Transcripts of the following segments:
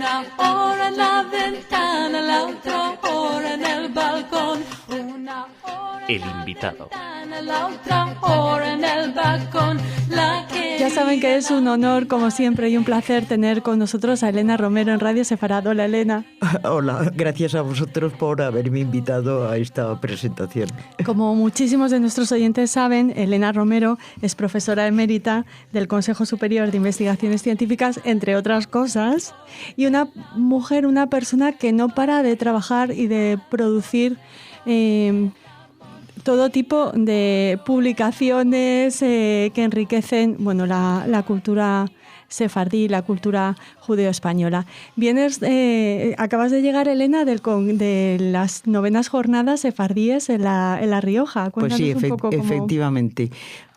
Una hora en la ventana, la otra hora en el balcón. Una hora El invitado. la otra hora en el balcón. Ya saben que es un honor, como siempre, y un placer tener con nosotros a Elena Romero en Radio Sefarad. Hola, Elena. Hola, gracias a vosotros por haberme invitado a esta presentación. Como muchísimos de nuestros oyentes saben, Elena Romero es profesora emérita del Consejo Superior de Investigaciones Científicas, entre otras cosas, y una mujer, una persona que no para de trabajar y de producir todo tipo de publicaciones que enriquecen, bueno, la cultura sefardí, la cultura judeo-española. Acabas de llegar, Elena, de las 9º jornadas sefardíes en La Rioja. Pues sí, un poco efectivamente.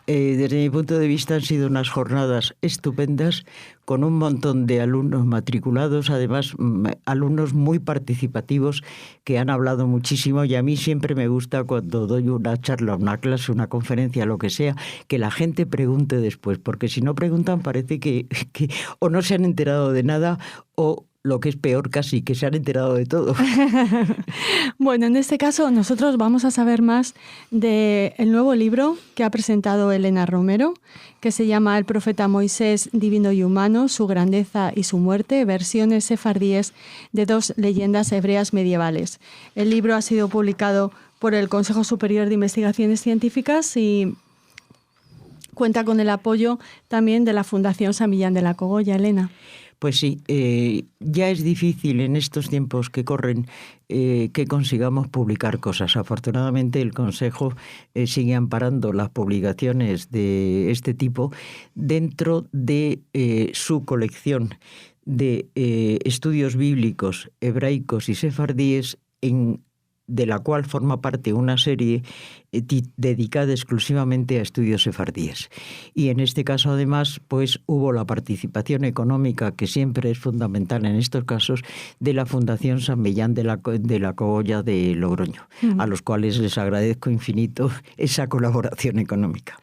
Desde mi punto de vista han sido unas jornadas estupendas, con un montón de alumnos matriculados, además alumnos muy participativos que han hablado muchísimo, y a mí siempre me gusta cuando doy una charla, una clase, una conferencia, lo que sea, que la gente pregunte después, porque si no preguntan parece que o no se han enterado de nada o, lo que es peor casi, que se han enterado de todo. Bueno, en este caso nosotros vamos a saber más del nuevo libro que ha presentado Elena Romero, que se llama El profeta Moisés, divino y humano, su grandeza y su muerte, versiones sefardíes de 2 leyendas hebreas medievales. El libro ha sido publicado por el Consejo Superior de Investigaciones Científicas y cuenta con el apoyo también de la Fundación San Millán de la Cogolla. Elena. Pues sí, ya es difícil en estos tiempos que corren que consigamos publicar cosas. Afortunadamente el Consejo sigue amparando las publicaciones de este tipo dentro de su colección de estudios bíblicos, hebraicos y sefardíes, de la cual forma parte una serie dedicada exclusivamente a estudios sefardíes. Y en este caso, además, pues hubo la participación económica, que siempre es fundamental en estos casos, de la Fundación San Millán de la Cogolla de Logroño, a los cuales les agradezco infinito esa colaboración económica.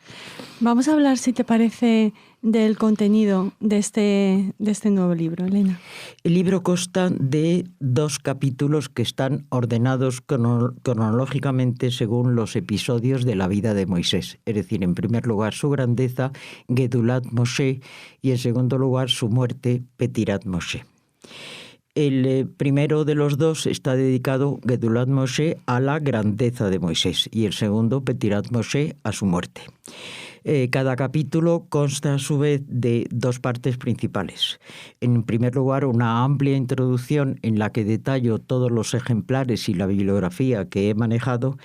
Vamos a hablar, si te parece, del contenido de este nuevo libro, Elena. El libro consta de 2 capítulos que están ordenados cronológicamente según los episodios de la vida de Moisés. Es decir, en primer lugar su grandeza, Gedulat Moshe, y en segundo lugar su muerte, Petirat Moshe. El primero de los 2 está dedicado, Gedulat Moshe, a la grandeza de Moisés, y el segundo, Petirat Moshe, a su muerte. Cada capítulo consta a su vez de 2 partes principales. En primer lugar, una amplia introducción en la que detallo todos los ejemplares y la bibliografía que he manejado.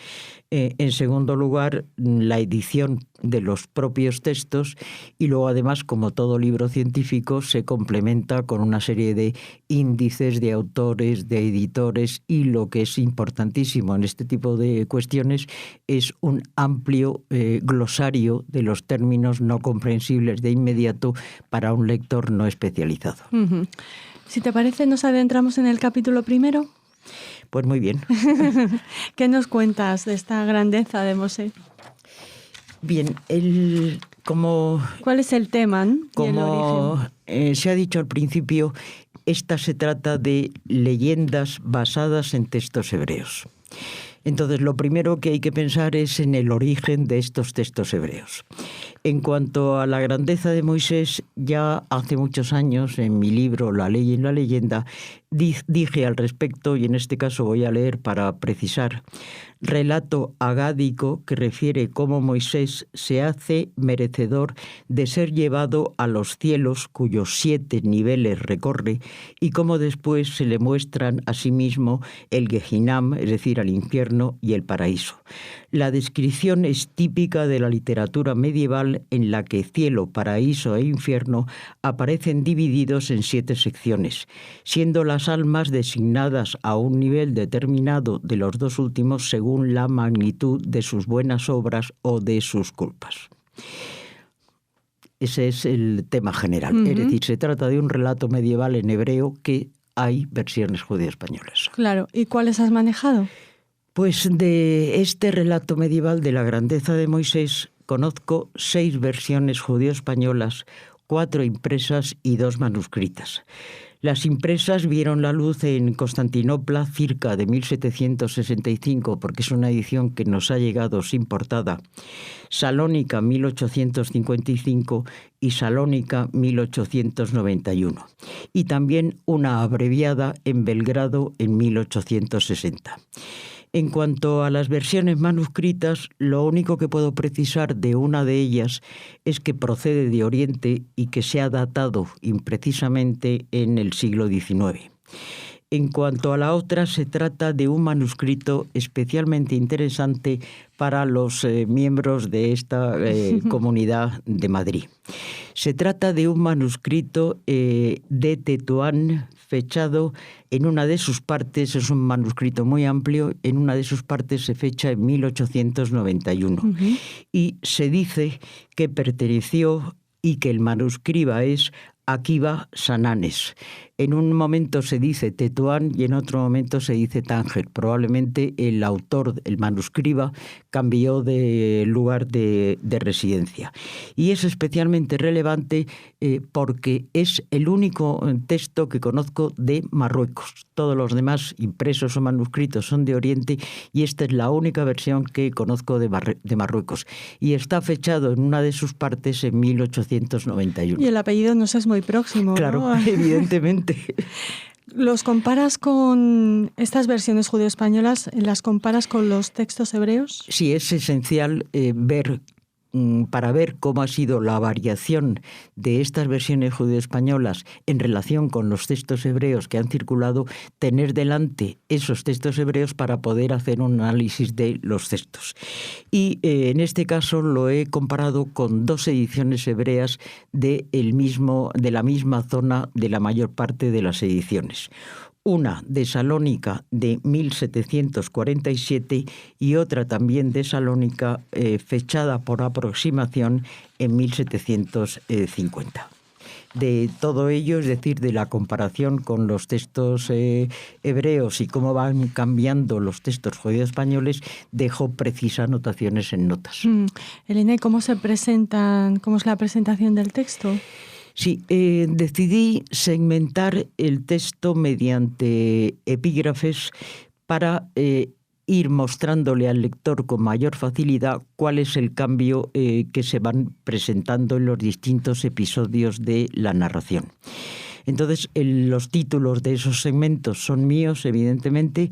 En segundo lugar, la edición de los propios textos, y luego además, como todo libro científico, se complementa con una serie de índices de autores, de editores, y lo que es importantísimo en este tipo de cuestiones es un amplio glosario de los términos no comprensibles de inmediato para un lector no especializado. Uh-huh. Si te parece, nos adentramos en el capítulo primero. Pues muy bien. ¿Qué nos cuentas de esta grandeza de Moshe? Bien, ¿cuál es el tema? Como se ha dicho al principio, esta se trata de leyendas basadas en textos hebreos. Entonces, lo primero que hay que pensar es en el origen de estos textos hebreos. En cuanto a la grandeza de Moisés, ya hace muchos años, en mi libro La ley y la leyenda, dije al respecto, y en este caso voy a leer para precisar: relato agádico que refiere cómo Moisés se hace merecedor de ser llevado a los cielos, cuyos 7 niveles recorre, y cómo después se le muestran a sí mismo el Gehinam, es decir, el infierno y el paraíso. La descripción es típica de la literatura medieval, en la que cielo, paraíso e infierno aparecen divididos en 7 secciones, siendo las almas designadas a un nivel determinado de los 2 últimos según la magnitud de sus buenas obras o de sus culpas. Ese es el tema general. Uh-huh. Es decir, se trata de un relato medieval en hebreo que hay versiones judío-españolas. Claro. ¿Y cuáles has manejado? Pues de este relato medieval de la grandeza de Moisés conozco 6 versiones judío-españolas, 4 impresas y 2 manuscritas. Las impresas vieron la luz en Constantinopla cerca de 1765, porque es una edición que nos ha llegado sin portada, Salónica 1855 y Salónica 1891, y también una abreviada en Belgrado en 1860. En cuanto a las versiones manuscritas, lo único que puedo precisar de una de ellas es que procede de Oriente y que se ha datado imprecisamente en el siglo XIX. En cuanto a la otra, se trata de un manuscrito especialmente interesante para los miembros de esta comunidad de Madrid. Se trata de un manuscrito de Tetuán, fechado en una de sus partes, es un manuscrito muy amplio, en una de sus partes se fecha en 1891. Y se dice que perteneció y que el manuscriba es Akiva Sananes. En un momento se dice Tetuán y en otro momento se dice Tánger. Probablemente el autor, el manuscriba, cambió de lugar de residencia. Y es especialmente relevante porque es el único texto que conozco de Marruecos. Todos los demás impresos o manuscritos son de Oriente y esta es la única versión que conozco de Marruecos. Y está fechado en una de sus partes en 1891. Y el apellido nos es muy próximo, claro, ¿no? Evidentemente. ¿Los comparas con estas versiones judeo-españolas? ¿Las comparas con los textos hebreos? Sí, es esencial para ver cómo ha sido la variación de estas versiones judeo-españolas en relación con los textos hebreos que han circulado, tener delante esos textos hebreos para poder hacer un análisis de los textos. Y en este caso lo he comparado con dos ediciones hebreas de la misma zona de la mayor parte de las ediciones. Una de Salónica de 1747 y otra también de Salónica fechada por aproximación en 1750. De todo ello, es decir, de la comparación con los textos hebreos y cómo van cambiando los textos judío-españoles, dejo precisas anotaciones en notas. Elena, ¿cómo se presentan? ¿Cómo es la presentación del texto? Sí, decidí segmentar el texto mediante epígrafes para ir mostrándole al lector con mayor facilidad cuál es el cambio que se van presentando en los distintos episodios de la narración. Entonces, los títulos de esos segmentos son míos, evidentemente,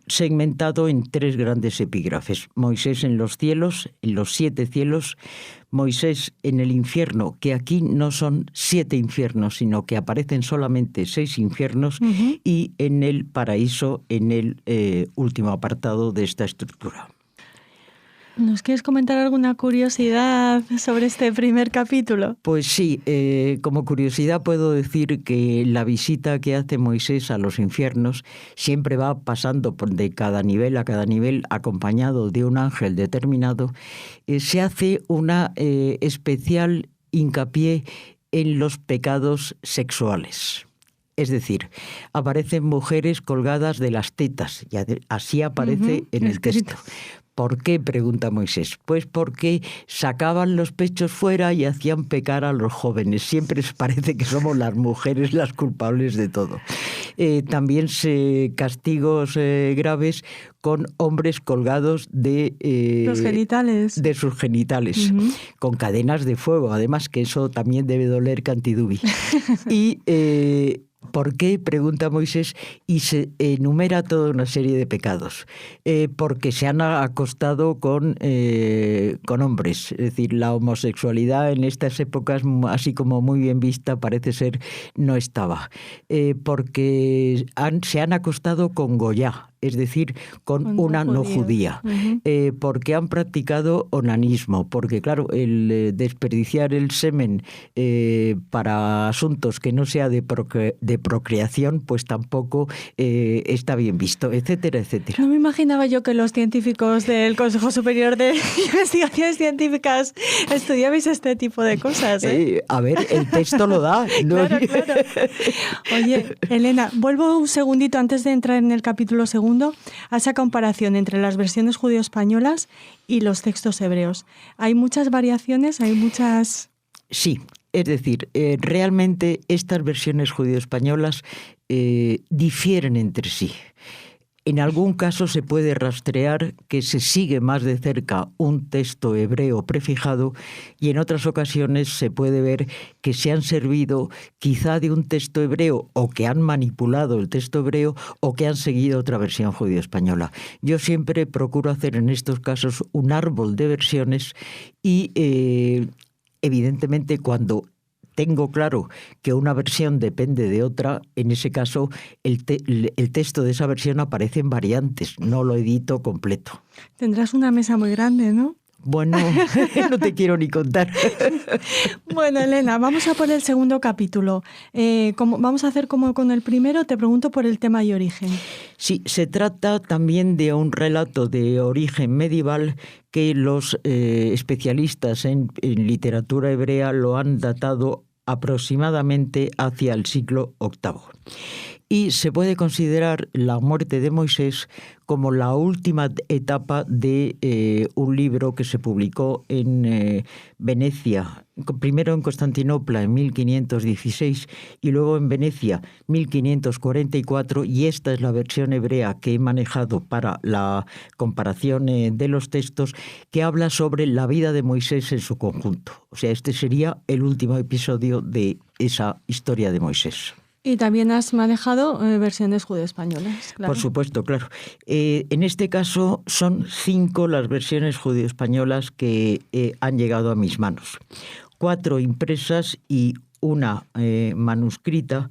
segmentado en tres grandes epígrafes. Moisés en los cielos, en los 7 cielos, Moisés en el infierno, que aquí no son 7 infiernos, sino que aparecen solamente 6 infiernos, y en el paraíso, en el último apartado de esta estructura. ¿Nos quieres comentar alguna curiosidad sobre este primer capítulo? Pues sí, como curiosidad puedo decir que la visita que hace Moisés a los infiernos siempre va pasando de cada nivel a cada nivel acompañado de un ángel determinado. Se hace una especial hincapié en los pecados sexuales. Es decir, aparecen mujeres colgadas de las tetas, y así aparece en el texto. ¿Por qué?, pregunta Moisés. Pues porque sacaban los pechos fuera y hacían pecar a los jóvenes. Siempre les parece que somos las mujeres las culpables de todo. También castigos graves con hombres colgados de los genitales. De sus genitales, con cadenas de fuego. Además que eso también debe doler cantidubi. Y ¿por qué?, pregunta Moisés, y se enumera toda una serie de pecados. Porque se han acostado con hombres. Es decir, la homosexualidad en estas épocas, así como muy bien vista, parece ser, no estaba. Porque se han acostado con Goya, es decir, con una no judía, porque han practicado onanismo, porque claro, el desperdiciar el semen para asuntos que no sea de procreación, pues tampoco está bien visto, etcétera, etcétera. No me imaginaba yo que los científicos del Consejo Superior de Investigaciones Científicas estudiabais este tipo de cosas, ¿eh? A ver, el texto lo da, ¿no? Claro. Oye, Elena, vuelvo un segundito antes de entrar en el capítulo segundo a esa comparación entre las versiones judeo-españolas y los textos hebreos. ¿Hay muchas variaciones? ¿Hay muchas...? Sí. es decir, realmente estas versiones judío-españolas difieren entre sí. En algún caso se puede rastrear que se sigue más de cerca un texto hebreo prefijado y en otras ocasiones se puede ver que se han servido quizá de un texto hebreo o que han manipulado el texto hebreo o que han seguido otra versión judío-española. Yo siempre procuro hacer en estos casos un árbol de versiones y evidentemente cuando tengo claro que una versión depende de otra, en ese caso el texto de esa versión aparece en variantes, no lo edito completo. Tendrás una mesa muy grande, ¿no? Bueno, no te quiero ni contar. Bueno, Elena, vamos a por el segundo capítulo. Vamos a hacer como con el primero, te pregunto por el tema y origen. Sí, se trata también de un relato de origen medieval que los especialistas en literatura hebrea lo han datado aproximadamente hacia el siglo VIII. Y se puede considerar la muerte de Moisés como la última etapa de un libro que se publicó en Venecia, primero en Constantinopla en 1516 y luego en Venecia 1544, y esta es la versión hebrea que he manejado para la comparación de los textos, que habla sobre la vida de Moisés en su conjunto. O sea, este sería el último episodio de esa historia de Moisés. Y también has manejado versiones judío-españolas, claro. Por supuesto, claro. En este caso son 5 las versiones judío-españolas que han llegado a mis manos. 4 impresas y una manuscrita,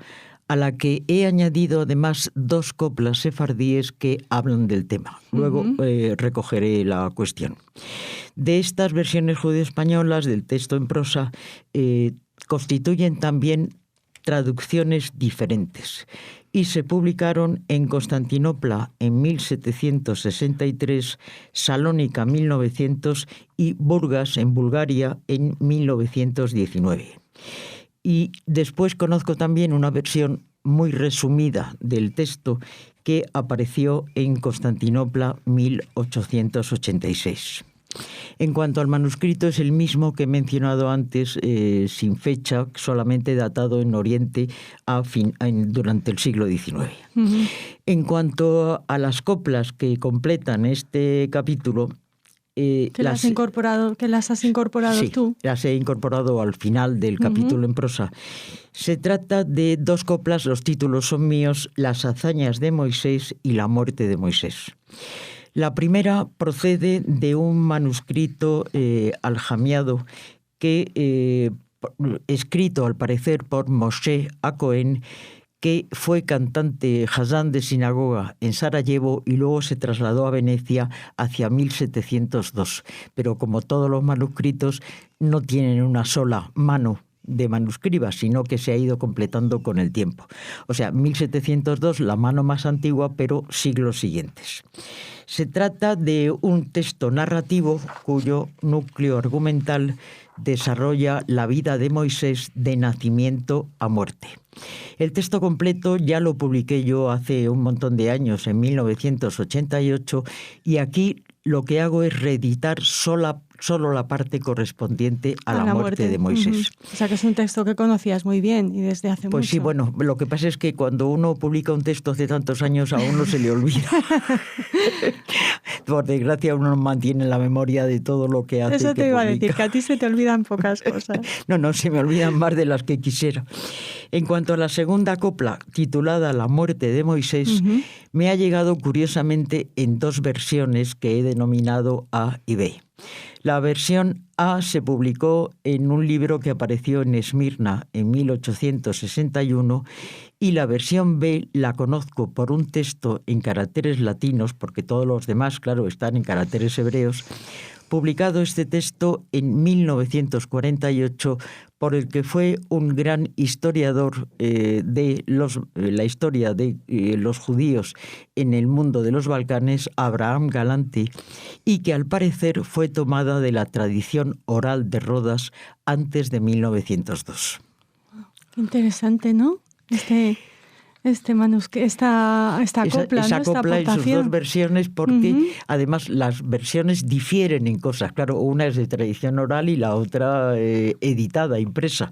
a la que he añadido además 2 coplas sefardíes que hablan del tema. Luego recogeré la cuestión. De estas versiones judío-españolas del texto en prosa constituyen también traducciones diferentes y se publicaron en Constantinopla en 1763, Salónica 1900 y Burgas en Bulgaria en 1919. Y después conozco también una versión muy resumida del texto que apareció en Constantinopla 1886. En cuanto al manuscrito, es el mismo que he mencionado antes, sin fecha, solamente datado en Oriente durante el siglo XIX. Uh-huh. En cuanto a las coplas que completan este capítulo, ¿Que las has incorporado sí, tú? Las he incorporado al final del capítulo en prosa. Se trata de 2 coplas, los títulos son míos: Las hazañas de Moisés y La muerte de Moisés. La primera procede de un manuscrito aljamiado que, escrito al parecer por Moshe HaKohen, que fue cantante Hazán de sinagoga en Sarajevo y luego se trasladó a Venecia hacia 1702. Pero como todos los manuscritos, no tienen una sola mano de manuscriba, sino que se ha ido completando con el tiempo. O sea, 1702, la mano más antigua, pero siglos siguientes. Se trata de un texto narrativo cuyo núcleo argumental desarrolla la vida de Moisés de nacimiento a muerte. El texto completo ya lo publiqué yo hace un montón de años, en 1988, y aquí lo que hago es reeditar solo la parte correspondiente a la muerte de Moisés. Uh-huh. O sea, que es un texto que conocías muy bien y desde hace mucho. Pues sí, bueno, lo que pasa es que cuando uno publica un texto hace tantos años, a uno se le olvida. Por desgracia, uno no mantiene la memoria de todo lo que hace. Eso te iba a publica. decir, que a ti se te olvidan pocas cosas. No, se me olvidan más de las que quisiera. En cuanto a la segunda copla, titulada La muerte de Moisés, me ha llegado curiosamente en 2 versiones que he denominado A y B. La versión A se publicó en un libro que apareció en Esmirna en 1861 y la versión B la conozco por un texto en caracteres latinos, porque todos los demás, claro, están en caracteres hebreos, publicado este texto en 1948 por el que fue un gran historiador de la historia de los judíos en el mundo de los Balcanes, Abraham Galante, y que al parecer fue tomada de la tradición oral de Rodas antes de 1902. Qué interesante, ¿no? esta copla, esa ¿no? Esta copla en sus aportación. dos versiones, porque además las versiones difieren en cosas. Claro, una es de tradición oral y la otra editada, impresa.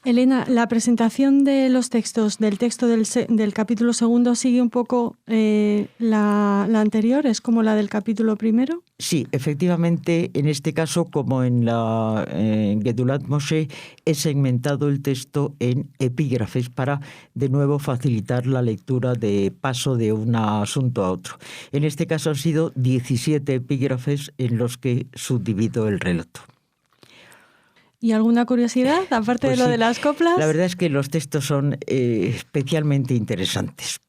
Elena, la presentación de los textos, del texto del capítulo segundo, ¿sigue un poco la anterior? ¿Es como la del capítulo primero? Sí, efectivamente, en este caso, como en la Gedulat Moshe, he segmentado el texto en epígrafes para, de nuevo, facilitar la lectura de paso de un asunto a otro. En este caso han sido 17 epígrafes en los que subdivido el relato. ¿Y alguna curiosidad, aparte Pues de lo sí, de las coplas? La verdad es que los textos son especialmente interesantes.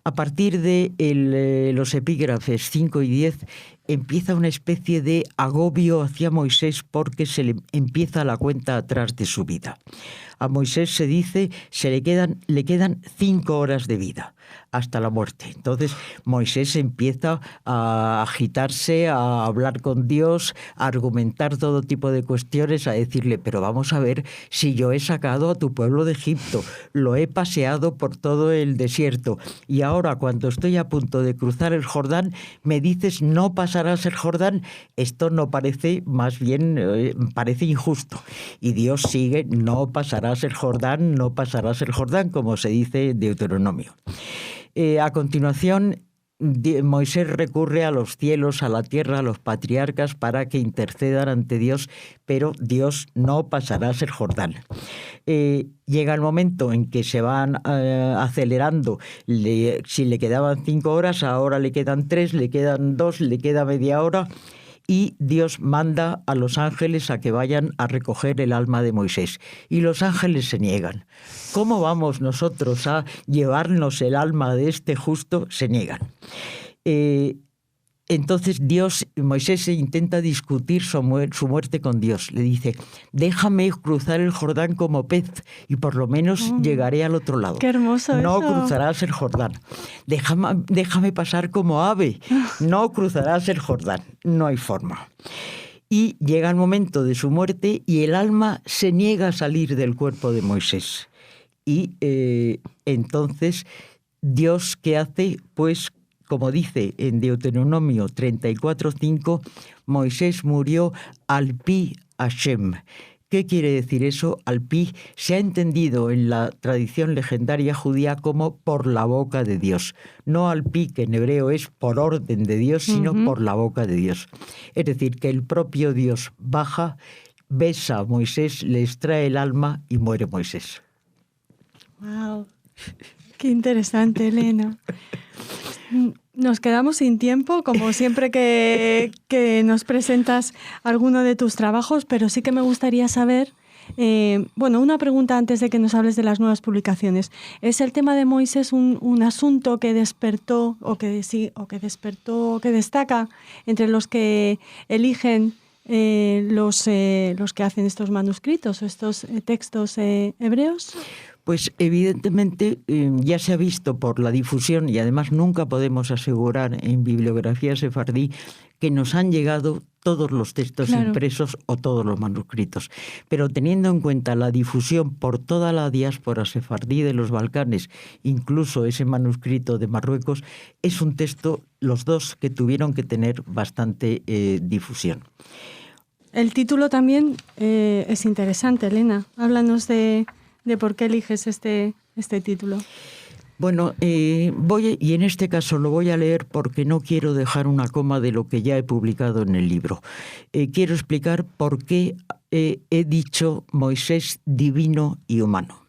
A partir de los epígrafes 5 y 10 empieza una especie de agobio hacia Moisés porque se le empieza la cuenta atrás de su vida. A Moisés se dice le quedan 5 horas de vida hasta la muerte. Entonces Moisés empieza a agitarse, a hablar con Dios, a argumentar todo tipo de cuestiones, a decirle, pero vamos a ver, si yo he sacado a tu pueblo de Egipto, lo he paseado por todo el desierto, y ahora cuando estoy a punto de cruzar el Jordán, me dices no pasarás el Jordán. Esto no parece, más bien parece injusto. Y Dios sigue, no pasarás el Jordán, no pasarás el Jordán, como se dice en Deuteronomio. A continuación, Moisés recurre a los cielos, a la tierra, a los patriarcas para que intercedan ante Dios, pero Dios no pasarás el Jordán. Llega el momento en que se van acelerando. Si le quedaban 5 horas, ahora le quedan 3, le quedan 2, le queda media hora. Y Dios manda a los ángeles a que vayan a recoger el alma de Moisés. Y los ángeles se niegan. ¿Cómo vamos nosotros a llevarnos el alma de este justo? Se niegan. Entonces Moisés intenta discutir su muerte con Dios. Le dice, déjame cruzar el Jordán como pez y por lo menos llegaré al otro lado. ¡Qué hermoso No eso! cruzarás el Jordán. Déjame pasar como ave. No cruzarás el Jordán. No hay forma. Y llega el momento de su muerte y el alma se niega a salir del cuerpo de Moisés. Y entonces Dios, ¿qué hace? Pues como dice en Deuteronomio 34:5, Moisés murió al pi Hashem. ¿Qué quiere decir eso? Al pi se ha entendido en la tradición legendaria judía como por la boca de Dios. No al pi, que en hebreo es por orden de Dios, sino por la boca de Dios. Es decir, que el propio Dios baja, besa a Moisés, le extrae el alma y muere Moisés. ¡Wow! ¡Qué interesante, Elena! Nos quedamos sin tiempo, como siempre que nos presentas alguno de tus trabajos, pero sí que me gustaría saber, una pregunta antes de que nos hables de las nuevas publicaciones. ¿Es el tema de Moisés un asunto que despertó o que destaca entre los que eligen los que hacen estos manuscritos o estos textos hebreos? Pues evidentemente ya se ha visto por la difusión y además nunca podemos asegurar en bibliografía sefardí que nos han llegado todos los textos impresos o todos los manuscritos. Pero teniendo en cuenta la difusión por toda la diáspora sefardí de los Balcanes, incluso ese manuscrito de Marruecos, es un texto, los dos, que tuvieron que tener bastante difusión. El título también es interesante, Elena. Háblanos de por qué eliges este título. Bueno, y en este caso lo voy a leer porque no quiero dejar una coma de lo que ya he publicado en el libro. Quiero explicar por qué he dicho Moisés divino y humano.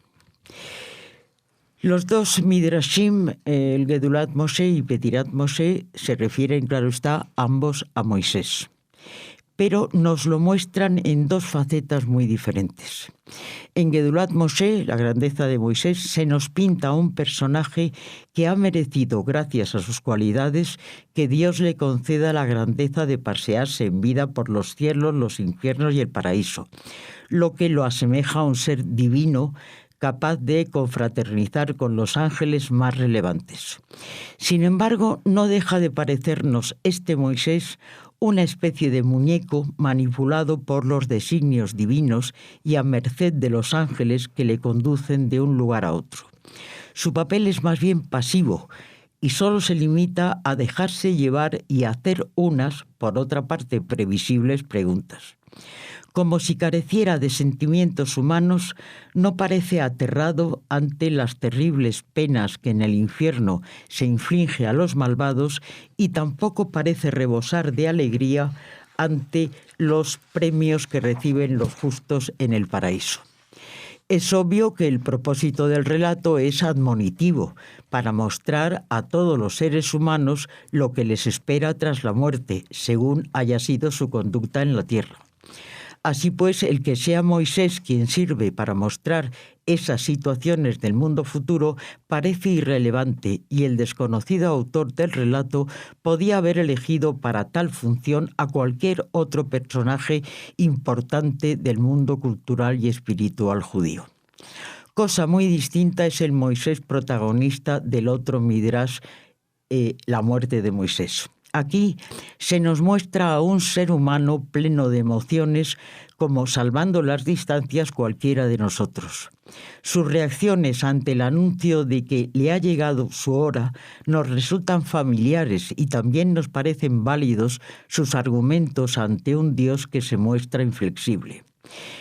Los dos Midrashim, el Gedulat Moshe y Petirat Moshe, se refieren, claro está, ambos a Moisés. Pero nos lo muestran en dos facetas muy diferentes. En Gedulat Moshe, la grandeza de Moisés, se nos pinta un personaje que ha merecido, gracias a sus cualidades, que Dios le conceda la grandeza de pasearse en vida por los cielos, los infiernos y el paraíso, lo que lo asemeja a un ser divino capaz de confraternizar con los ángeles más relevantes. Sin embargo, no deja de parecernos este Moisés una especie de muñeco manipulado por los designios divinos y a merced de los ángeles que le conducen de un lugar a otro. Su papel es más bien pasivo y solo se limita a dejarse llevar y a hacer unas, por otra parte, previsibles preguntas. Como si careciera de sentimientos humanos, no parece aterrado ante las terribles penas que en el infierno se inflige a los malvados y tampoco parece rebosar de alegría ante los premios que reciben los justos en el paraíso. Es obvio que el propósito del relato es admonitivo, para mostrar a todos los seres humanos lo que les espera tras la muerte, según haya sido su conducta en la tierra. Así pues, el que sea Moisés quien sirve para mostrar esas situaciones del mundo futuro parece irrelevante y el desconocido autor del relato podía haber elegido para tal función a cualquier otro personaje importante del mundo cultural y espiritual judío. Cosa muy distinta es el Moisés protagonista del otro Midrash, la muerte de Moisés. Aquí se nos muestra a un ser humano pleno de emociones, como salvando las distancias cualquiera de nosotros. Sus reacciones ante el anuncio de que le ha llegado su hora nos resultan familiares y también nos parecen válidos sus argumentos ante un Dios que se muestra inflexible.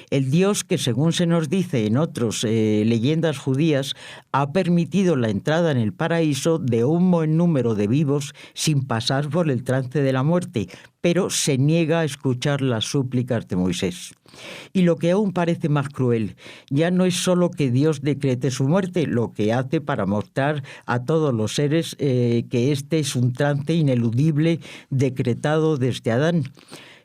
El Dios que, según se nos dice en otras leyendas judías, ha permitido la entrada en el paraíso de un buen número de vivos sin pasar por el trance de la muerte, pero se niega a escuchar las súplicas de Moisés. Y lo que aún parece más cruel, ya no es solo que Dios decrete su muerte, lo que hace para mostrar a todos los seres que este es un trance ineludible decretado desde Adán,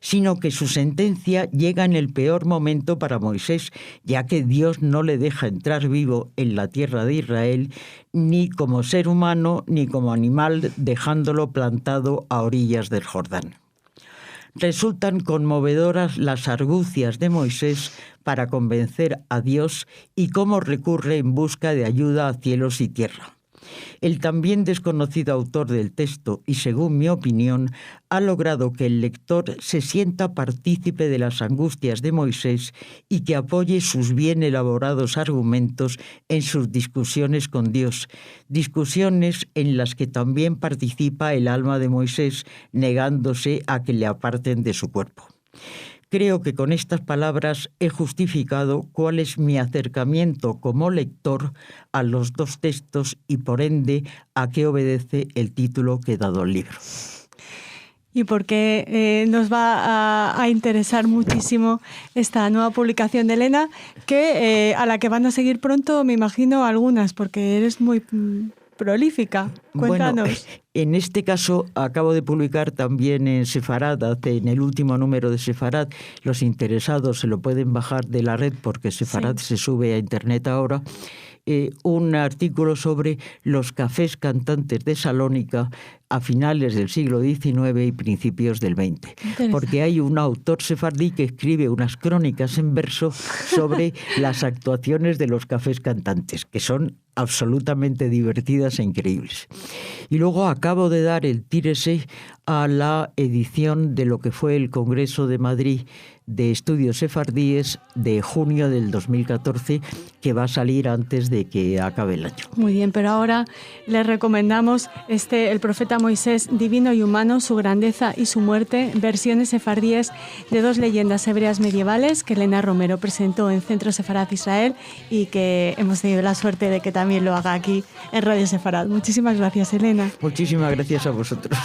sino que su sentencia llega en el peor momento para Moisés, ya que Dios no le deja entrar vivo en la tierra de Israel, ni como ser humano, ni como animal, dejándolo plantado a orillas del Jordán. Resultan conmovedoras las argucias de Moisés para convencer a Dios y cómo recurre en busca de ayuda a cielos y tierra. El también desconocido autor del texto, y según mi opinión, ha logrado que el lector se sienta partícipe de las angustias de Moisés y que apoye sus bien elaborados argumentos en sus discusiones con Dios, discusiones en las que también participa el alma de Moisés, negándose a que le aparten de su cuerpo. Creo que con estas palabras he justificado cuál es mi acercamiento como lector a los dos textos y por ende a qué obedece el título que he dado al libro. Y porque nos va a interesar muchísimo esta nueva publicación de Elena, que a la que van a seguir pronto, me imagino, algunas, porque eres muy prolífica. Cuéntanos. Bueno, en este caso acabo de publicar también en Sefarad, en el último número de Sefarad. Los interesados se lo pueden bajar de la red porque Sefarad se sube a internet ahora. Un artículo sobre los cafés cantantes de Salónica a finales del siglo XIX y principios del XX. Porque hay un autor sefardí que escribe unas crónicas en verso sobre las actuaciones de los cafés cantantes, que son absolutamente divertidas e increíbles. Y luego acabo de dar el tírese a la edición de lo que fue el Congreso de Madrid de Estudios Sefardíes de junio del 2014, que va a salir antes de que acabe el año. Muy bien, pero ahora les recomendamos El profeta Moisés, divino y humano, su grandeza y su muerte, versiones sefardíes de dos leyendas hebreas medievales que Elena Romero presentó en Centro Sefarad Israel y que hemos tenido la suerte de que también lo haga aquí en Radio Sefarad. Muchísimas gracias, Elena. Muchísimas gracias a vosotros.